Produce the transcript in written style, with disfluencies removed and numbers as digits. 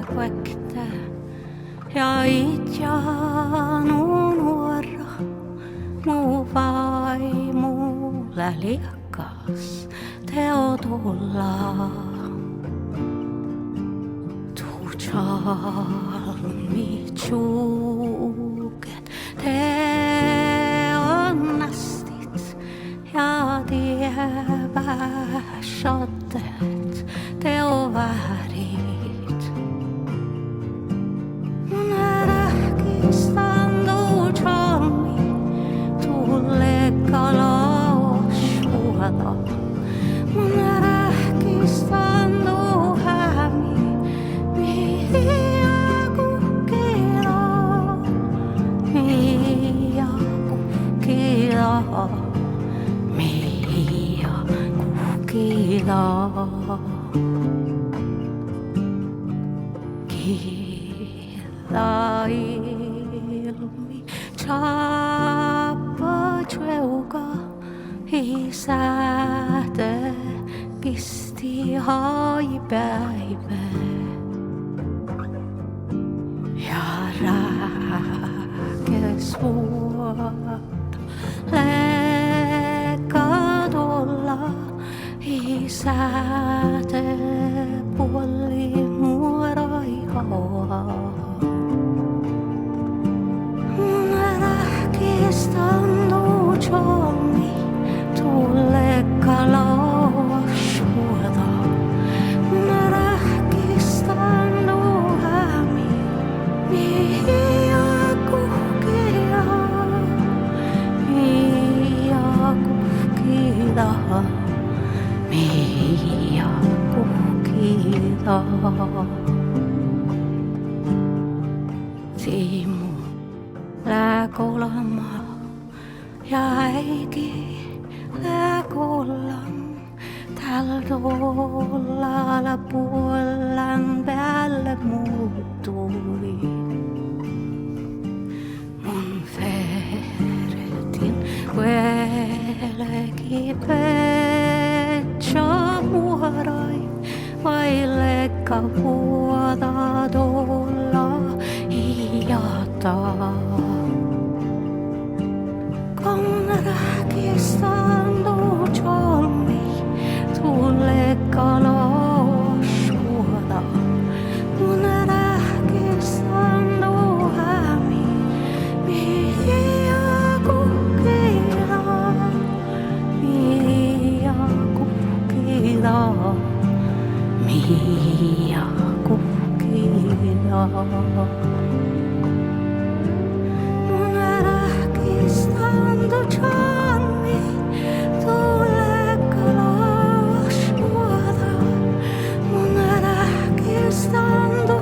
guokte ja idja nuorra váibmulle liekkas Dolla. Čalmmiid, čuvget, nástit ja dievát, šaddet, várit. Henriksen čalmmiid, liegga Olstad. Henriksen ilmi chappa čuvget Isak pisti päivä ja ráhkistan liegga Dolla. Isak puoli nuorra ráhkistan čalmmiid liegga Olstad. Henriksen Diibmu läkolama ja äiti läkolam täl Dollalla puolen päälle muuttui. Mun vertin velki petsa muorai vai liegga vuoda Dolla Heatta. Henriksen čalmmiid liegga Olstad. Henriksen Henriksen